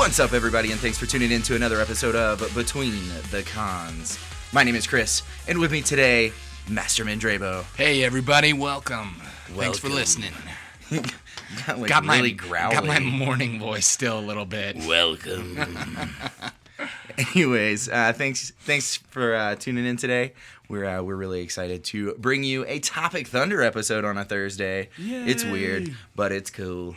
What's up, everybody, and thanks for tuning in to another episode of Between the Cons. My name is Chris, and with me today, MasterMind-rebo. Hey, everybody, welcome. Thanks for listening. got really growly. Got my morning voice still a little bit. Welcome. Anyways, thanks for tuning in today. We're really excited to bring you a Topic Thunder episode on a Thursday. Yay. It's weird, but it's cool.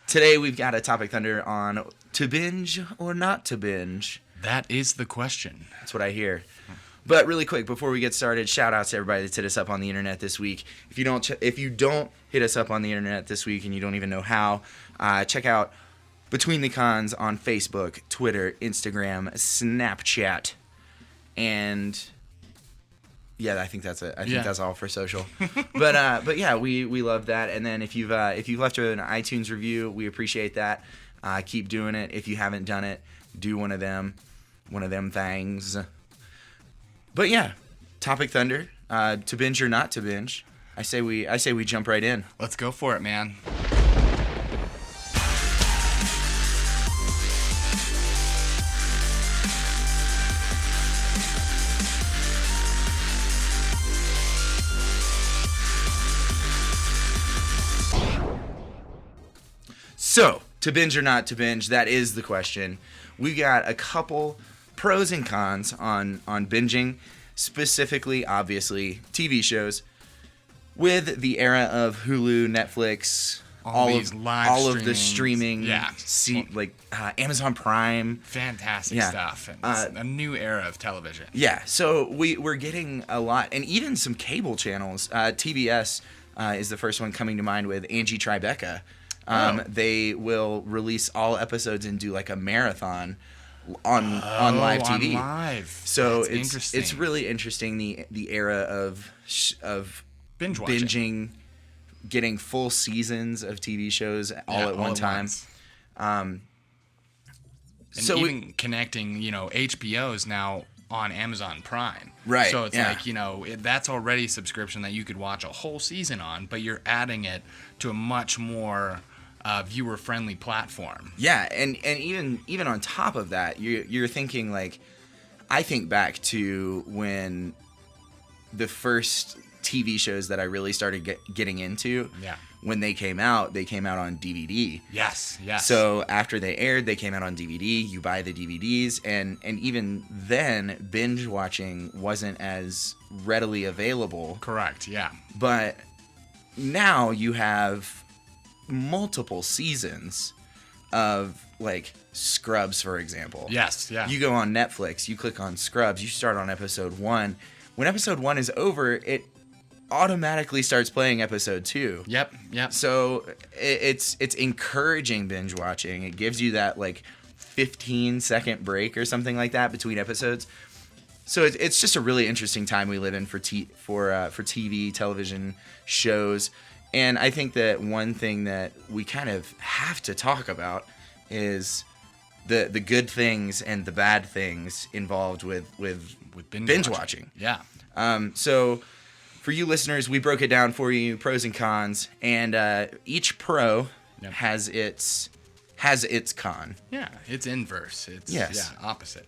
Today we've got a Topic Thunder on to binge or not to binge. That is the question. That's what I hear. But really quick, before we get started, shout out to everybody that's hit us up on the internet this week. If you don't hit us up on the internet this week and you don't even know how, check out Between the Cons on Facebook, Twitter, Instagram, Snapchat, and yeah, I think that's it. I think that's all for social. But yeah, we love that. And then if you've left an iTunes review, we appreciate that. Keep doing it. If you haven't done it, do one of them things. But yeah, Topic Thunder, to binge or not to binge. I say we jump right in. Let's go for it, man. So, to binge or not to binge, that is the question. We got a couple pros and cons on binging, specifically, obviously, TV shows. With the era of Hulu, Netflix, all of the streaming, Amazon Prime. Fantastic stuff. And a new era of television. Yeah, so we're getting a lot, and even some cable channels. TBS is the first one coming to mind with Angie Tribeca. They will release all episodes and do like a marathon on live TV. On live. So it's really interesting the era of binging, getting full seasons of TV shows all at one time. And so even connecting, HBO's now on Amazon Prime. Right. So it's like, that's already a subscription that you could watch a whole season on, but you're adding it to a much more viewer-friendly platform. Yeah, and even on top of that, you're thinking like, I think back to when the first TV shows that I really started getting into. Yeah. When they came out on DVD. Yes. So after they aired, they came out on DVD. You buy the DVDs, and even then, binge watching wasn't as readily available. Correct. Yeah. But now you have multiple seasons of like Scrubs, for example. Yes. Yeah. You go on Netflix, you click on Scrubs, you start on episode 1. When episode 1 is over, it automatically starts playing episode 2. Yep. So it's encouraging binge watching. It gives you that like 15-second break or something like that between episodes. So it's just a really interesting time we live in for TV, television shows. And I think that one thing that we kind of have to talk about is the good things and the bad things involved with binge watching. Yeah. So for you listeners, we broke it down for you, pros and cons, and each pro has its con. Yeah, it's inverse. It's opposite.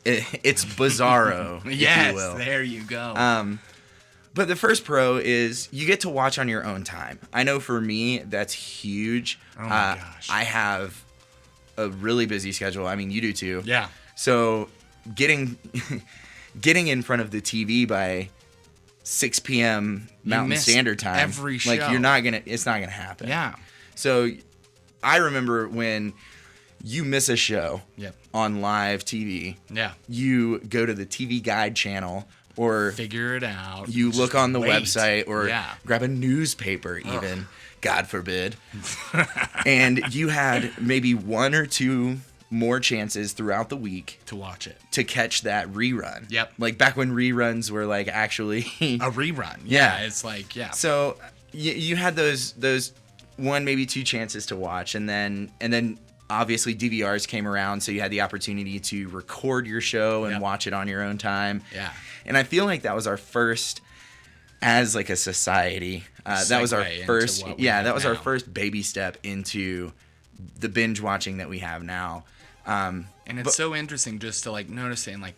It's bizarro, if you will. There you go. But the first pro is you get to watch on your own time. I know for me, that's huge. Oh my gosh. I have a really busy schedule. I mean, you do too. Yeah. So getting in front of the TV by 6 p.m. Mountain Standard Time, every show. like it's not gonna happen. Yeah. So I remember when you miss a show on live TV. Yeah. You go to the TV Guide channel. Or figure it out. You look on the website or grab a newspaper even, God forbid. And you had maybe one or two more chances throughout the week to watch it. To catch that rerun. Yep. Like back when reruns were like actually a rerun. Yeah. It's like, So you had those one, maybe two chances to watch, and then obviously DVRs came around, so you had the opportunity to record your show and watch it on your own time. Yeah. And I feel like that was our first, as like a society, that was our first, our first baby step into the binge watching that we have now. And it's so interesting just to like noticing like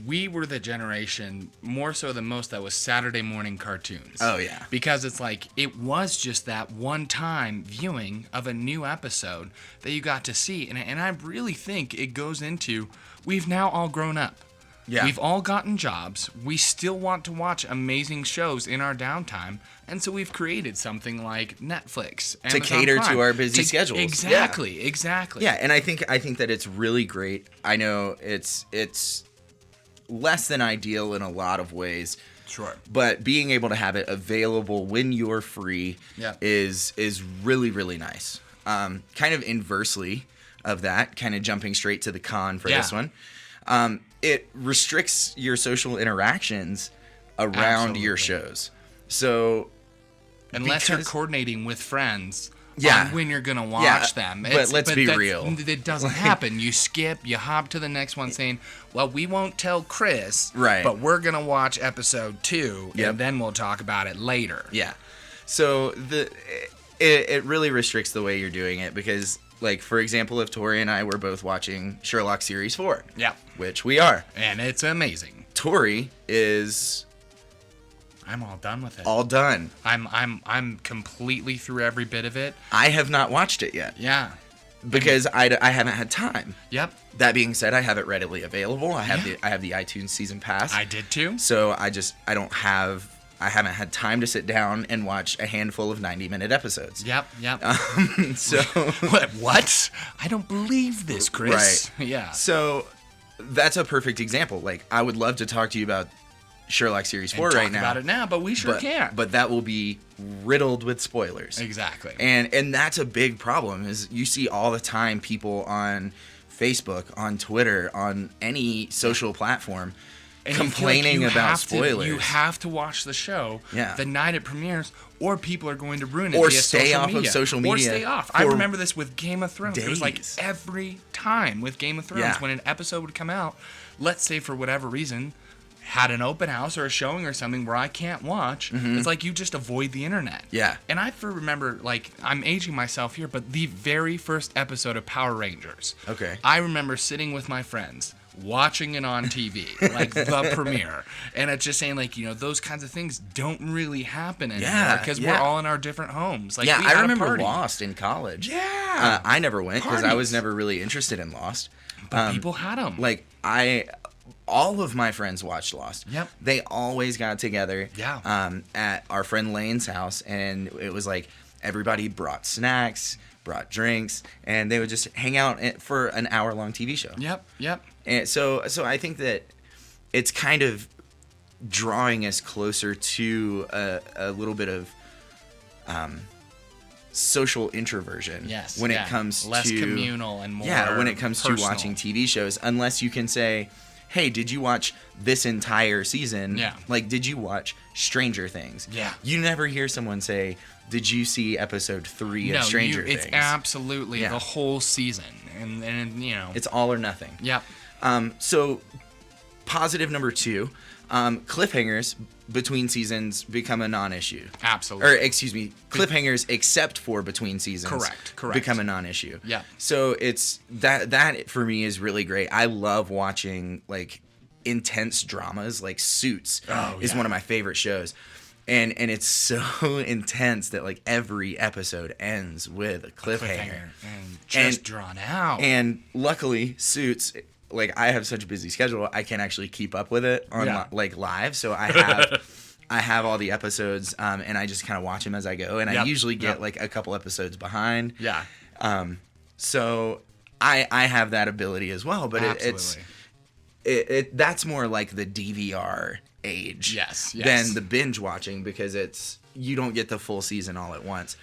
we were the generation more so than most that was Saturday morning cartoons. Oh yeah. Because it's like it was just that one time viewing of a new episode that you got to see. And I really think it goes into we've now all grown up. Yeah. We've all gotten jobs. We still want to watch amazing shows in our downtime. And so we've created something like Netflix. To cater to our busy schedules. Exactly. Yeah, and I think that it's really great. I know it's less than ideal in a lot of ways. Sure. But being able to have it available when you're free is really, really nice. Kind of inversely of that, kind of jumping straight to the con for this one. It restricts your social interactions around your shows. So unless you're coordinating with friends on when you're going to watch them. But let's be real. It doesn't happen. You skip, you hop to the next one saying, well, we won't tell Chris, but we're going to watch episode 2, and then we'll talk about it later. Yeah. So it really restricts the way you're doing it because, like, for example, if Tori and I were both watching Sherlock Series 4, which we are. And it's amazing. Tori is... I'm all done with it. All done. I'm completely through every bit of it. I have not watched it yet. Yeah. Because I haven't had time. Yep. That being said, I have it readily available. I have the iTunes season pass. I did too. So I haven't had time to sit down and watch a handful of 90-minute episodes. Yep. So what? I don't believe this, Chris. Right. Yeah. So that's a perfect example. Like, I would love to talk to you about Sherlock Series 4 right now. About it now, but we sure can't. But that will be riddled with spoilers. Exactly. And that's a big problem is you see all the time people on Facebook, on Twitter, on any social platform complaining about spoilers. You have to watch the show the night it premieres, or people are going to ruin it. Or stay off of social media. Or stay off. I remember this with Game of Thrones. It was like every time with Game of Thrones when an episode would come out, let's say for whatever reason, had an open house or a showing or something where I can't watch, it's like you just avoid the internet. Yeah. And I remember, like, I'm aging myself here, but the very first episode of Power Rangers. Okay. I remember sitting with my friends, watching it on TV, like the premiere. And it's just saying, like, you know, those kinds of things don't really happen anymore because we're all in our different homes. Like, I remember Lost in college. Yeah. I never went because I was never really interested in Lost. But people had them. Like, all of my friends watched Lost. Yep. They always got together at our friend Lane's house, and it was like everybody brought snacks, brought drinks, and they would just hang out for an hour-long TV show. Yep. And so I think that it's kind of drawing us closer to a little bit of social introversion. Yes. When it comes less to communal and more when it comes personal. to watching TV shows, unless you can say, hey, did you watch this entire season? Yeah. Like, did you watch Stranger Things? Yeah. You never hear someone say, did you see episode 3 of Stranger Things? It's absolutely the whole season. And you know. It's all or nothing. Yep. So, positive number 2, cliffhangers between seasons become a non-issue. Absolutely. Or, excuse me, cliffhangers except for between seasons. Correct. Become a non-issue. Yeah. So it's that for me is really great. I love watching like intense dramas. Like Suits is one of my favorite shows. And it's so intense that like every episode ends with a cliffhanger. And just drawn out. And luckily, Suits, like I have such a busy schedule, I can actually keep up with it on like live. So I have all the episodes, and I just kind of watch them as I go. And I usually get like a couple episodes behind. Yeah. So I have that ability as well, but it's that's more like the DVR age than the binge watching because you don't get the full season all at once.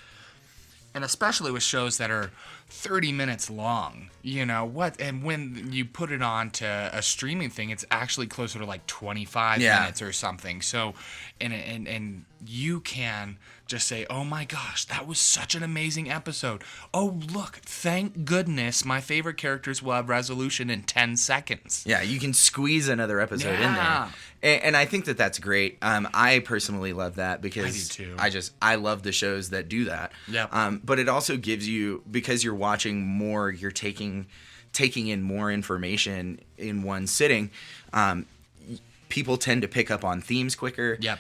And especially with shows that are 30 minutes long, you know what? And when you put it on to a streaming thing, it's actually closer to like 25 minutes or something. So, and you can just say, oh my gosh, that was such an amazing episode. Oh, look, thank goodness my favorite characters will have resolution in 10 seconds. Yeah, you can squeeze another episode in there. And I think that that's great. I personally love that because I do too. I love the shows that do that. Yeah. But it also gives you, because you're you're watching more, you're taking in more information in one sitting. People tend to pick up on themes quicker. Yep.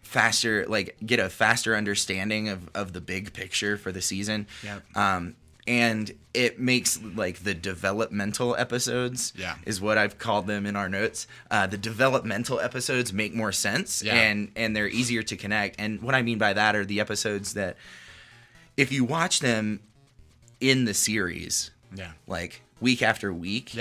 Faster, like get a faster understanding of the big picture for the season. Yep. And it makes like the developmental episodes is what I've called them in our notes. The developmental episodes make more sense and they're easier to connect. And what I mean by that are the episodes that if you watch them in the series, like week after week,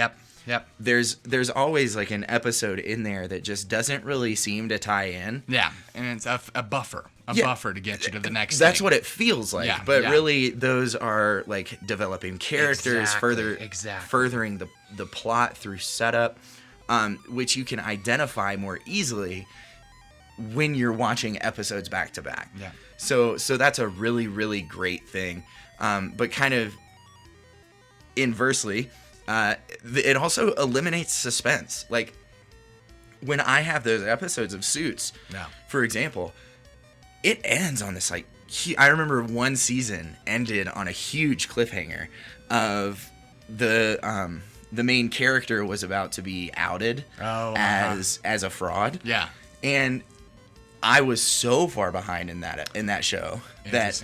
there's always like an episode in there that just doesn't really seem to tie in. Yeah, and it's a buffer. Buffer to get you to the next That's thing. what it feels like. But really, those are like developing characters, furthering the plot through setup, which you can identify more easily when you're watching episodes back to back. Yeah. So that's a really, really great thing. But kind of inversely, it also eliminates suspense. Like when I have those episodes of Suits, for example, it ends on this like I remember one season ended on a huge cliffhanger of the main character was about to be outed as a fraud. Yeah. And I was so far behind in that show that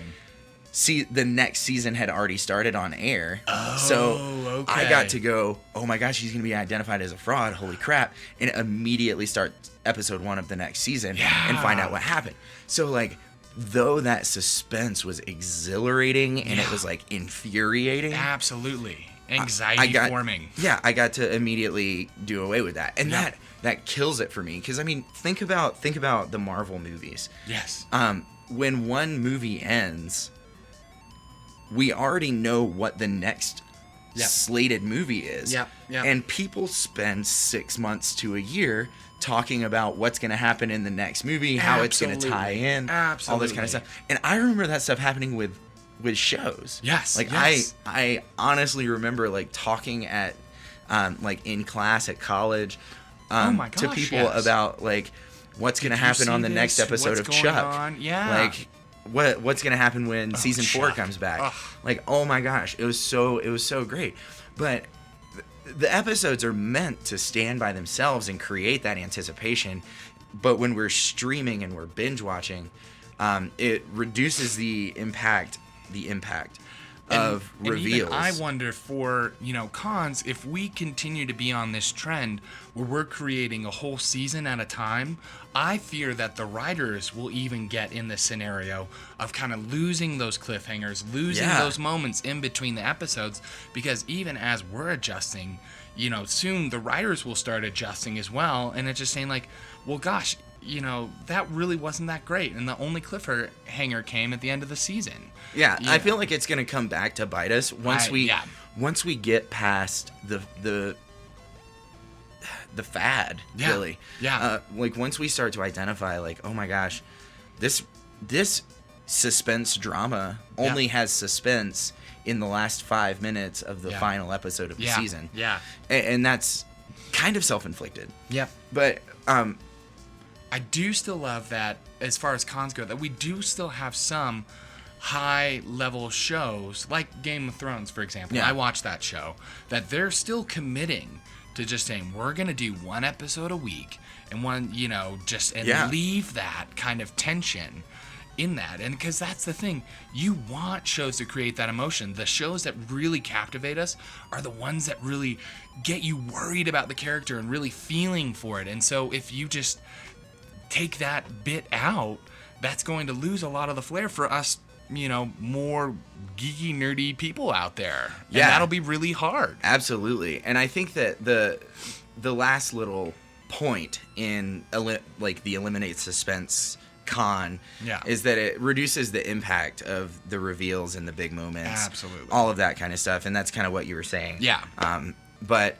the next season had already started on air. So I got to go, oh my gosh, he's going to be identified as a fraud. Holy crap. And immediately start episode 1 of the next season and find out what happened. So like, though that suspense was exhilarating and it was like infuriating. Absolutely. Anxiety forming. Yeah, I got to immediately do away with that. And that kills it for me. Because I mean, think about the Marvel movies. Yes. When one movie ends, we already know what the next slated movie is. Yeah. And people spend 6 months to a year talking about what's going to happen in the next movie, how it's going to tie in, all this kind of stuff. And I remember that stuff happening with shows. Yes. Like I honestly remember like talking at like in class at college to people about like what's going to happen on the next episode of Chuck. Like what's going to happen when season 4 comes back. Ugh. Like, oh my gosh, it was so great. But the episodes are meant to stand by themselves and create that anticipation. But when we're streaming and we're binge watching, it reduces the impact of reveals. Even I wonder for, cons, if we continue to be on this trend where we're creating a whole season at a time, I fear that the writers will even get in this scenario of kind of losing those cliffhangers, losing those moments in between the episodes, because even as we're adjusting, soon the writers will start adjusting as well, and it's just saying like, well, gosh, that really wasn't that great, and the only cliffhanger came at the end of the season. Yeah, I feel like it's gonna come back to bite us once we get past the fad, really. Yeah. Like once we start to identify, like, oh my gosh, this suspense drama only has suspense in the last 5 minutes of the final episode of the season. Yeah. And that's kind of self-inflicted. Yep. But I do still love that, as far as cons go, that we do still have some high-level shows, like Game of Thrones, for example. I watched that show, that they're still committing to just saying, we're going to do one episode a week, and leave that kind of tension in that. And because that's the thing, you want shows to create that emotion. The shows that really captivate us are the ones that really get you worried about the character and really feeling for it. And so if you just take that bit out, that's going to lose a lot of the flair for us, more geeky, nerdy people out there. And that'll be really hard. Absolutely. And I think that the last little point in the eliminate suspense con is that it reduces the impact of the reveals and the big moments. Absolutely. All of that kind of stuff. And that's kind of what you were saying. Yeah. But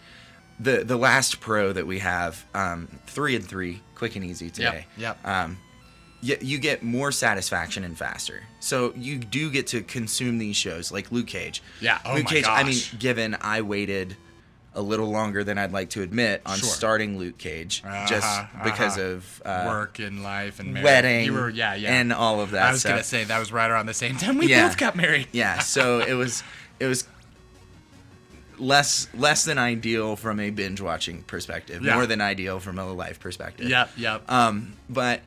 the last pro that we have, 3 and 3, quick and easy today. Yep. You get more satisfaction and faster. So you do get to consume these shows like Luke Cage. Yeah. Oh Luke my Cage, gosh. I mean, given I waited a little longer than I'd like to admit on Sure. starting Luke Cage, just because of work and life and marriage. wedding, You were, and all of that. I was stuff. gonna say that was right around the same time we Yeah. both got married. Yeah, so it was less than ideal from a binge watching perspective, Yeah. more than ideal from a life perspective. Yep. But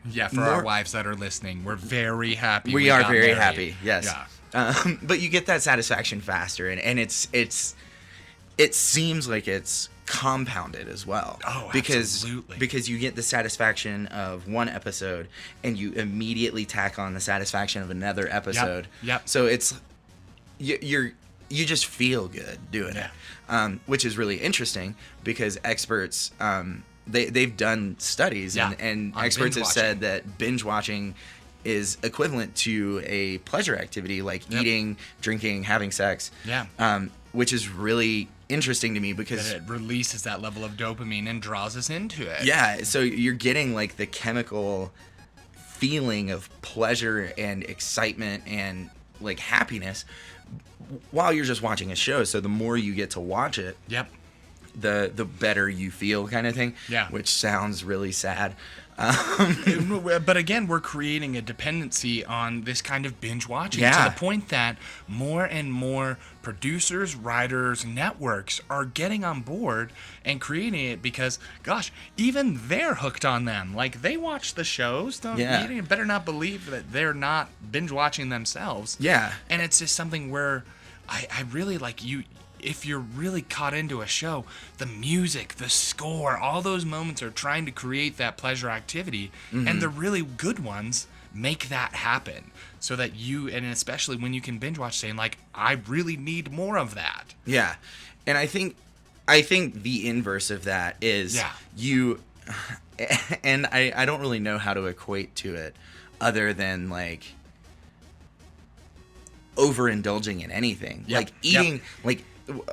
Yeah, for our wives that are listening, we're very happy. we are got very married. happy. Yes. Yeah. But you get that satisfaction faster, and it seems like it's compounded as well. Oh, absolutely. Because you get the satisfaction of one episode, and you immediately tack on the satisfaction of another episode. Yep. So it's you just feel good doing it, which is really interesting because experts they've done studies and on experts have binge-watching. said that binge watching is equivalent to a pleasure activity like eating, drinking, having sex. Yeah. Which is really interesting to me because That it releases that level of dopamine and draws us into it. yeah, so you're getting like the chemical feeling of pleasure and excitement and like happiness while you're just watching a show. So the more you get to watch it, Yep. the better you feel, kind of thing. Yeah. Which sounds really sad. But again, we're creating a dependency on this kind of binge watching Yeah. to the point that more and more producers, writers, networks are getting on board and creating it because, gosh, even they're hooked on them. Like, they watch the shows. You better not believe that they're not binge watching themselves. Yeah. And it's just something where I really like you. If you're really caught into a show, the music, the score, all those moments are trying to create that pleasure activity. And the really good ones make that happen so that you, and especially when you can binge watch, saying like, I really need more of that. Yeah. And I think the inverse of that is you, and I don't really know how to equate to it other than like overindulging in anything. Like eating, like,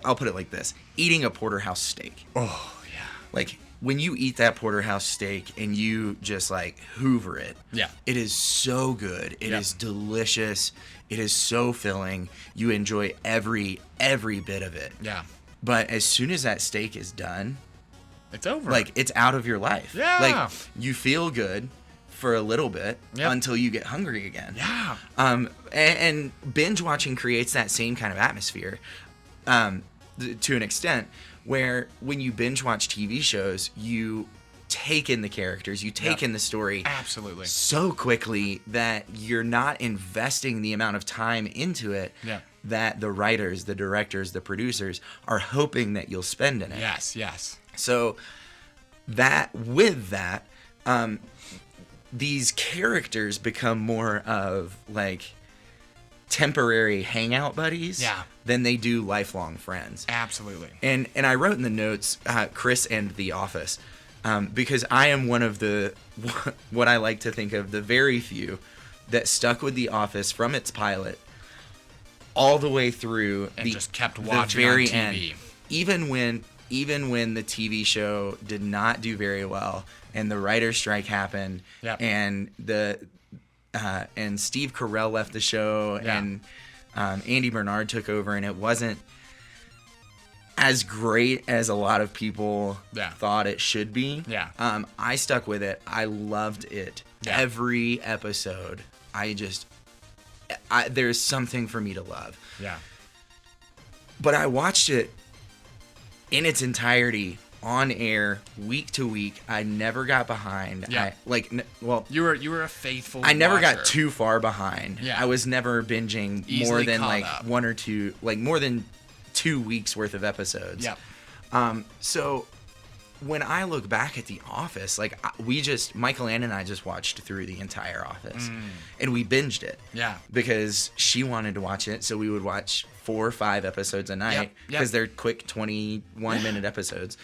I'll put it like this: eating a porterhouse steak. Oh, yeah. Like when you eat that porterhouse steak and you just like hoover it. Yeah. It is so good. It is delicious. It is so filling. You enjoy every bit of it. Yeah. But as soon as that steak is done, It's over. like it's out of your life. Yeah. Like you feel good for a little bit Yep. until you get hungry again. Yeah. And binge watching creates that same kind of atmosphere, to an extent, where when you binge watch TV shows, you take in the characters, you take in the story Absolutely. so quickly that you're not investing the amount of time into it that the writers, the directors, the producers are hoping that you'll spend in it. Yes. So these characters become more of like temporary hangout buddies than they do lifelong friends. Absolutely. And I wrote in the notes Chris and The Office because I am one of the what I like to think of the very few that stuck with The Office from its pilot all the way through And just kept the watching very on TV. end. Even when the TV show did not do very well and the writer's strike happened and and Steve Carell left the show and Andy Bernard took over and it wasn't as great as a lot of people thought it should be. I stuck with it. I loved it. Every episode. There's something for me to love. But I watched it in its entirety on air week to week. I never got behind. You were a faithful I never watcher. got too far behind. I was never binging Easily more than caught like up. one or two, like more than 2 weeks worth of episodes. So when I look back at The Office, like Michael Ann and I just watched through the entire Office and we binged it. Because she wanted to watch it, so we would watch 4 or 5 episodes a night because they're quick 21-minute episodes.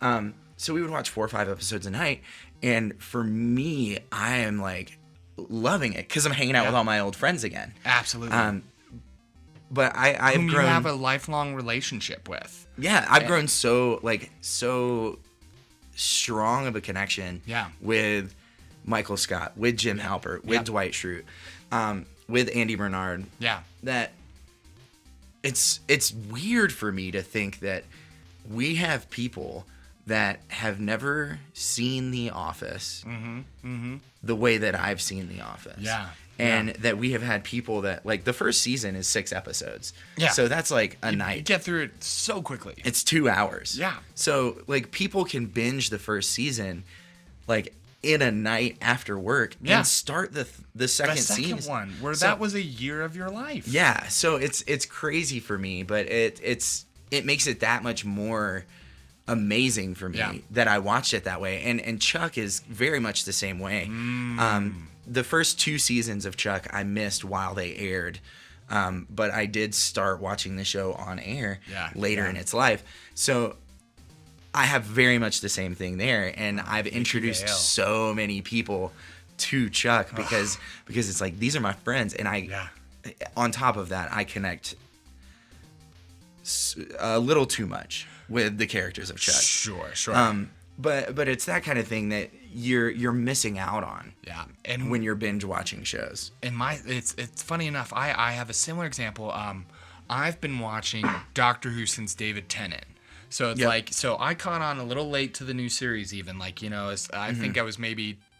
So we would watch 4 or 5 episodes a night, and for me, I am like loving it because I'm hanging out with all my old friends again. Absolutely. But I've Whom grown. you have a lifelong relationship with. Yeah, I've grown so strong of a connection with Michael Scott, with Jim Halpert, with Dwight Schrute, with Andy Bernard. That it's weird for me to think that we have people that have never seen The Office the way that I've seen The Office. Yeah. And that we have had people that, like, the first season is 6 episodes. Yeah. So that's like a night. You get through it so quickly. It's 2 hours. Yeah. So, like, people can binge the first season, like, in a night after work and start the second season. One, where that was a year of your life. Yeah. So it's crazy for me, but it makes it that much more amazing for me that I watched it that way. And Chuck is very much the same way. The first 2 seasons of Chuck I missed while they aired, but I did start watching the show on air later in its life. So I have very much the same thing there, and I've introduced so many people to Chuck because it's like, these are my friends, and on top of that, I connect a little too much with the characters of Chuck. Sure. But it's that kind of thing that you're missing out on. Yeah. And when you're binge watching shows. And it's funny enough, I have a similar example. I've been watching Doctor Who since David Tennant. So it's like, so I caught on a little late to the new series even. Like, you know, I think I was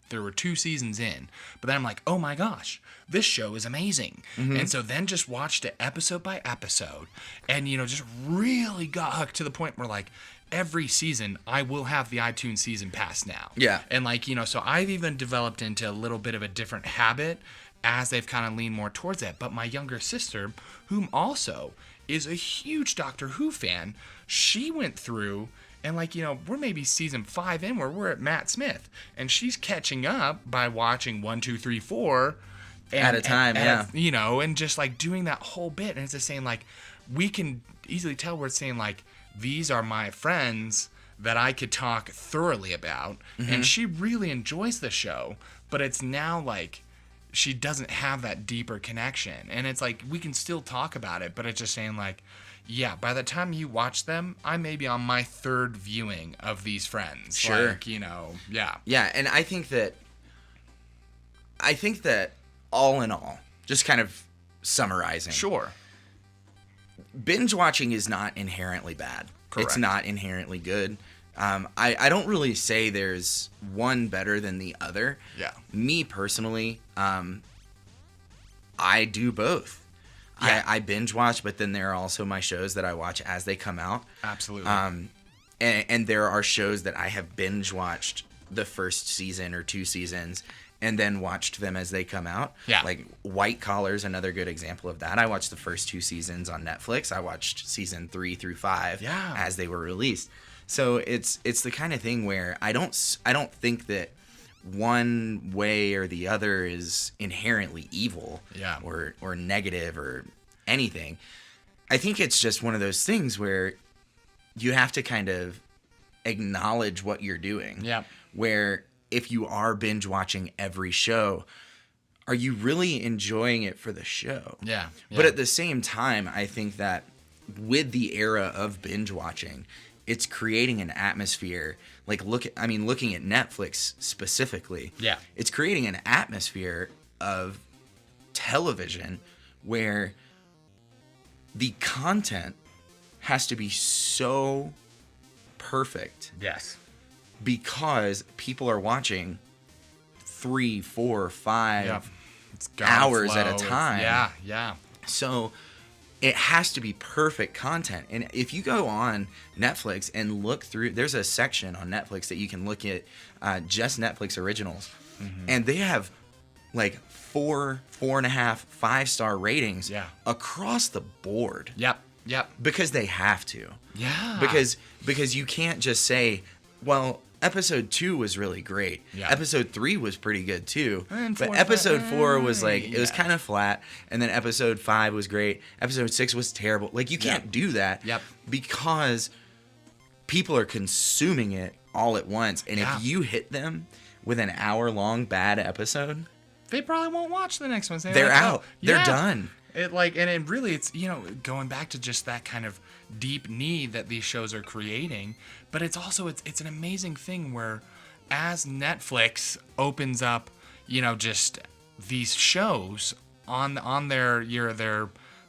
there were 2 seasons in. But then I'm like, oh my gosh, this show is amazing. And so then just watched it episode by episode. And, you know, just really got hooked to the point where, like, every season I will have the iTunes season pass now. Yeah. And, like, you know, so I've even developed into a little bit of a different habit as they've kind of leaned more towards that. But my younger sister, whom also is a huge Doctor Who fan, she went through and, like, you know, we're maybe season 5 in where we're at Matt Smith, and she's catching up by watching 1, 2, 3, 4 at a time, you know, and just like doing that whole bit. And it's just saying, like, we can easily tell where it's saying, like, these are my friends that I could talk thoroughly about, and she really enjoys the show, but it's now like she doesn't have that deeper connection. And it's like, we can still talk about it, but it's just saying, like, yeah, by the time you watch them, I may be on my 3rd viewing of these friends. Sure. Like, you know, yeah. Yeah, and I think that all in all, just kind of summarizing. Sure. Binge watching is not inherently bad. Correct. It's not inherently good. I don't really say there's one better than the other. Yeah. Me personally, I do both. Yeah. I binge watch, but then there are also my shows that I watch as they come out. Absolutely. And there are shows that I have binge watched the first season or 2 seasons and then watched them as they come out. Yeah. Like White Collar's another good example of that. I watched the first 2 seasons on Netflix. I watched season 3 through 5 as they were released. So it's the kind of thing where I don't think that one way or the other is inherently evil or negative or anything. I think it's just one of those things where you have to kind of acknowledge what you're doing. Yeah. Where if you are binge watching every show, are you really enjoying it for the show? Yeah. But at the same time, I think that with the era of binge watching, it's creating an atmosphere. Like, looking at Netflix specifically. Yeah. It's creating an atmosphere of television where the content has to be so perfect. Yes. Because people are watching 3, 4, 5 It's hours at a time. Yeah. So it has to be perfect content. And if you go on Netflix and look through, there's a section on Netflix that you can look at just Netflix originals. And they have like 4, 4.5, 5-star ratings across the board. Yep. Because they have to. Yeah. Because you can't just say, well, episode 2 was really great. Yeah. Episode 3 was pretty good too. But episode 4 was like, it was kind of flat. And then episode 5 was great. Episode 6 was terrible. Like, you can't do that. Yep. Because people are consuming it all at once. And if you hit them with an hour-long bad episode, they probably won't watch the next one. They're like, out. They're done. It really, it's, you know, going back to just that kind of deep need that these shows are creating, but it's also, it's an amazing thing where as Netflix opens up, you know, just these shows on their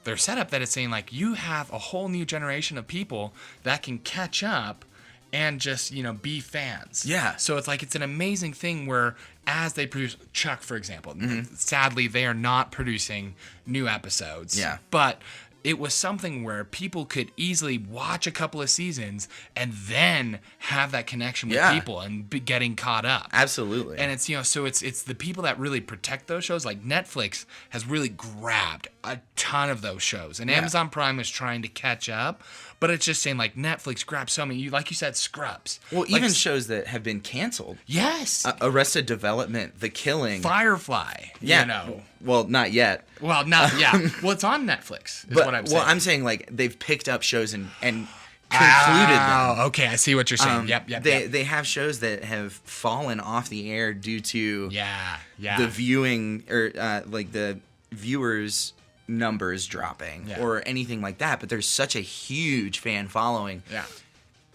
their setup that it's saying like you have a whole new generation of people that can catch up and just, be fans. Yeah. So it's like it's an amazing thing where as they produce Chuck, for example, sadly they are not producing new episodes. Yeah. But it was something where people could easily watch a couple of seasons and then have that connection with people and be getting caught up. Absolutely. And it's, so it's the people that really protect those shows. Like Netflix has really grabbed a ton of those shows, and Amazon Prime is trying to catch up. But it's just saying like Netflix grabbed so many, like you said, Scrubs. Well, like, even shows that have been canceled. Yes. Arrested Development, The Killing, Firefly. Yeah. Well, not yet. Well, not yeah. Well, it's on Netflix. Is what I'm saying. Well, I'm saying like they've picked up shows and concluded them. Oh, okay. I see what you're saying. Yep. They have shows that have fallen off the air due to the viewing or like the viewers numbers dropping or anything like that. But there's such a huge fan following. Yeah.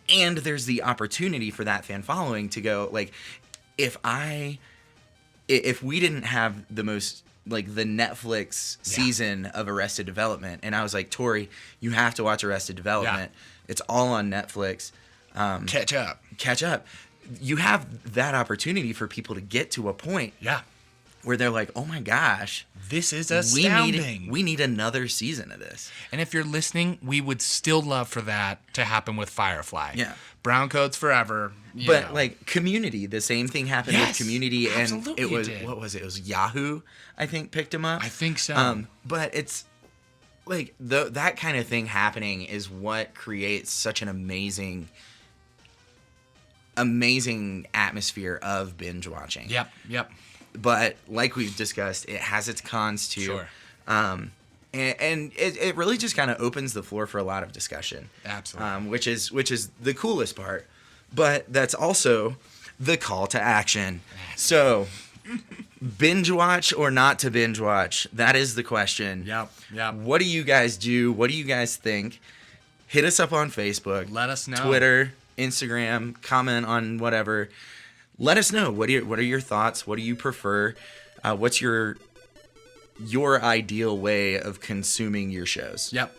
And there's the opportunity for that fan following to go like, if we didn't have the most like the Netflix season of Arrested Development, and I was like, Tori, you have to watch Arrested Development. It's all on Netflix. Catch up. You have that opportunity for people to get to a point where they're like, oh my gosh, this is astounding. We need another season of this. And if you're listening, we would still love for that to happen with Firefly. Yeah. Brown coats forever. But like Community, the same thing happened with Community, and it was what was it? It was Yahoo, I think, picked him up. I think so. But it's like that kind of thing happening is what creates such an amazing atmosphere of binge watching. Yep. But like we've discussed, it has its cons too. Sure. And it really just kind of opens the floor for a lot of discussion. Absolutely. Which is the coolest part. But that's also the call to action. So, binge watch or not to binge watch? That is the question. Yep. What do you guys do? What do you guys think? Hit us up on Facebook. Let us know. Twitter, Instagram, comment on whatever. Let us know. What are your thoughts? What do you prefer? What's your ideal way of consuming your shows? Yep.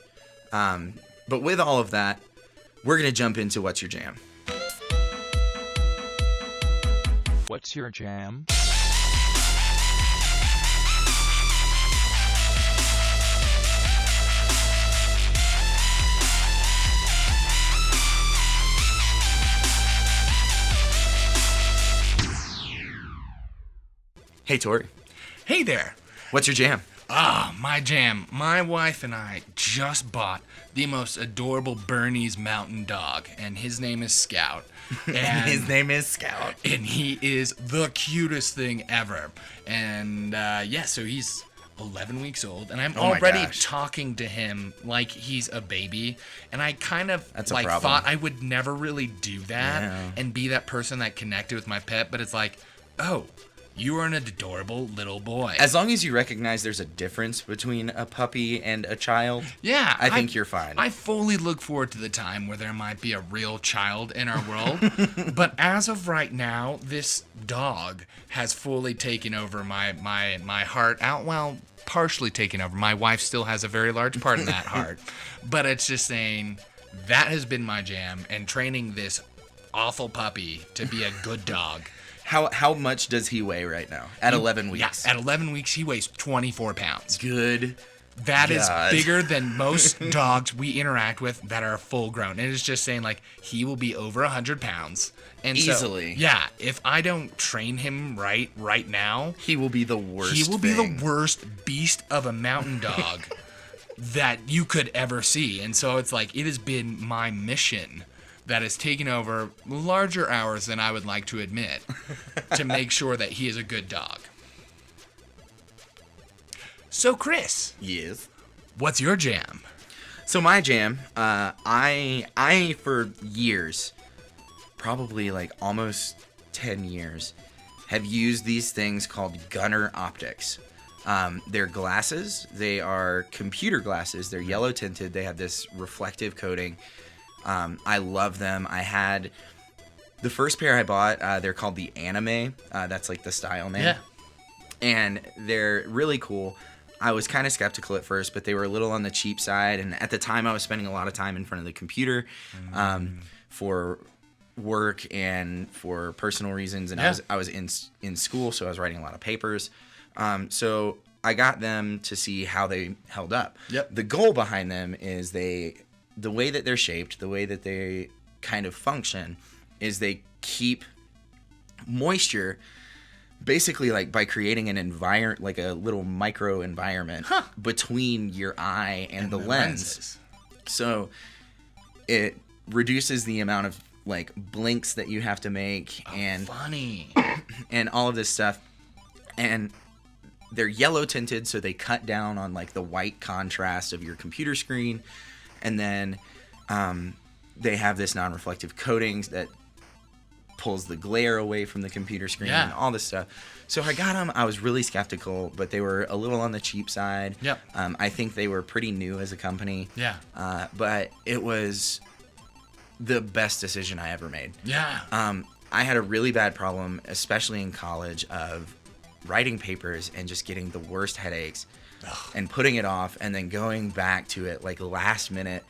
But with all of that, we're going to jump into What's Your Jam? What's your jam? Hey, Tori. Hey there. What's your jam? My jam. My wife and I just bought the most adorable Bernese mountain dog, and his name is Scout. And Scout. And he is the cutest thing ever. And so he's 11 weeks old, and I'm already talking to him like he's a baby. And I kind of thought I would never really do that and be that person that connected with my pet, but it's like, oh, you are an adorable little boy. As long as you recognize there's a difference between a puppy and a child, I think you're fine. I fully look forward to the time where there might be a real child in our world. But as of right now, this dog has fully taken over my heart. Partially taken over. My wife still has a very large part in that heart. But it's just saying that has been my jam, and training this awful puppy to be a good dog. How much does he weigh right now? At 11 weeks? Yeah, at 11 weeks, he weighs 24 pounds. Good. That is bigger than most dogs we interact with that are full grown. And it's just saying, like, he will be over 100 pounds. And easily. So, if I don't train him right now, he will be the worst. He will be the worst beast of a mountain dog that you could ever see. And so it's like, it has been my mission that has taken over larger hours than I would like to admit to make sure that he is a good dog. So, Chris. Yes? What's your jam? So my jam, I for years, probably like almost 10 years, have used these things called Gunner optics. They're glasses. They are computer glasses. They're yellow tinted. They have this reflective coating. I love them. I had the first pair I bought. They're called the Anime. That's like the style name. Yeah. And they're really cool. I was kind of skeptical at first, but they were a little on the cheap side. And at the time, I was spending a lot of time in front of the computer for work and for personal reasons. And I was in school, so I was writing a lot of papers. So I got them to see how they held up. Yep. The goal behind them is the way that they're shaped, the way that they kind of function, is they keep moisture basically like by creating an environment, like a little micro environment between your eye and the lens. Lenses. So it reduces the amount of like blinks that you have to make and Funny. and all of this stuff. And they're yellow tinted, so they cut down on like the white contrast of your computer screen. And then they have this non-reflective coatings that pulls the glare away from the computer screen and all this stuff. So I got them. I was really skeptical, but they were a little on the cheap side. Yep. I think they were pretty new as a company. Yeah. But it was the best decision I ever made. Yeah. I had a really bad problem, especially in college, of writing papers and just getting the worst headaches and putting it off and then going back to it like last minute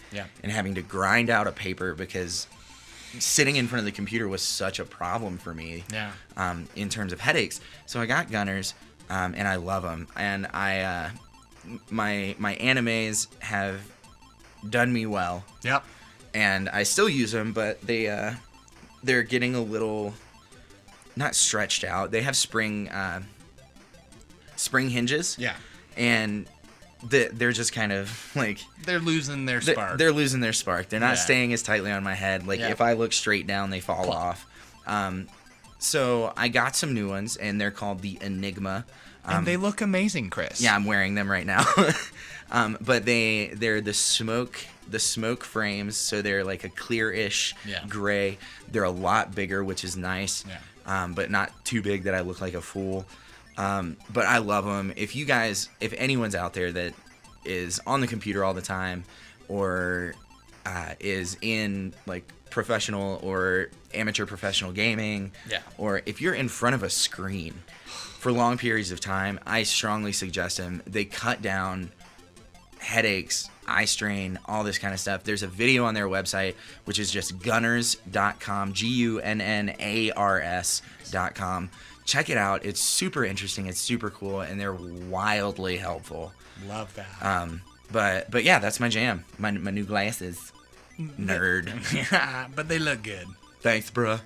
and having to grind out a paper because sitting in front of the computer was such a problem for me in terms of headaches. So I got Gunners, and I love them. And my animes have done me well. Yep. And I still use them, but they're getting a little not stretched out. They have spring hinges. Yeah. And they're just kind of like they're losing their spark. They're losing their spark. They're not staying as tightly on my head. Like if I look straight down, they fall off. So I got some new ones, and they're called the Enigma. And they look amazing, Chris. Yeah, I'm wearing them right now. But they're the smoke frames, so they're like a clear-ish gray. They're a lot bigger, which is nice. Yeah. But not too big that I look like a fool. But I love them. If anyone's out there that is on the computer all the time, or is in like professional or amateur professional gaming, or if you're in front of a screen for long periods of time, I strongly suggest them. They cut down headaches, eye strain, all this kind of stuff. There's a video on their website, which is just gunnars.com, gunnars.com. Check it out. It's super interesting. It's super cool, and they're wildly helpful. Love that. But yeah, that's my jam. My new glasses. Nerd. Yeah, but they look good. Thanks, bruh.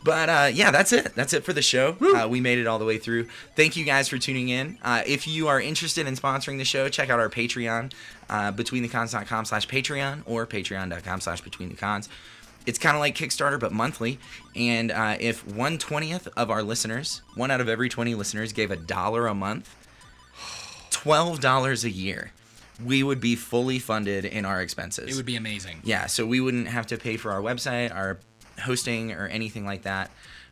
But yeah, that's it. That's it for the show. We made it all the way through. Thank you guys for tuning in. If you are interested in sponsoring the show, check out our Patreon, betweenthecons.com/Patreon or patreon.com/betweenthecons. It's kind of like Kickstarter, but monthly. And if 1/20th of our listeners, 1 out of every 20 listeners, gave $1 a month, $12 a year, we would be fully funded in our expenses. It would be amazing. Yeah, so we wouldn't have to pay for our website, our hosting, or anything like that.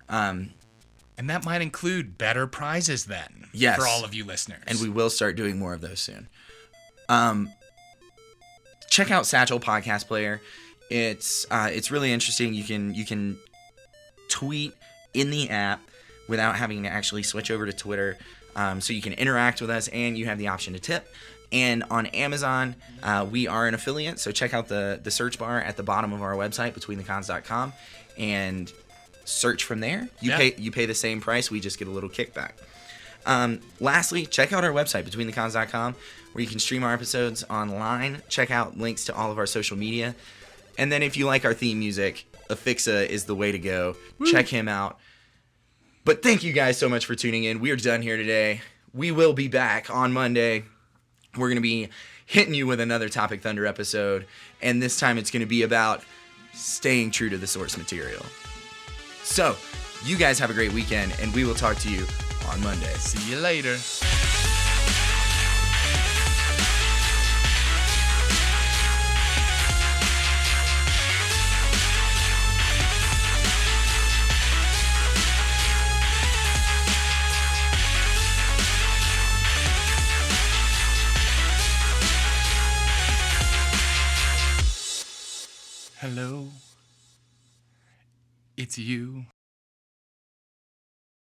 And that might include better prizes then. Yes. For all of you listeners. And we will start doing more of those soon. Check out Satchel Podcast Player. It's really interesting. You can tweet in the app without having to actually switch over to Twitter. So you can interact with us, and you have the option to tip. And on Amazon, we are an affiliate, so check out the search bar at the bottom of our website, betweenthecons.com, and search from there. You pay the same price. We just get a little kickback. Lastly, check out our website, betweenthecons.com, where you can stream our episodes online. Check out links to all of our social media. And then if you like our theme music, Afixa is the way to go. Woo. Check him out. But thank you guys so much for tuning in. We are done here today. We will be back on Monday. We're going to be hitting you with another Topic Thunder episode. And this time it's going to be about staying true to the source material. So, you guys have a great weekend, and we will talk to you on Monday. See you later. Hello, it's you.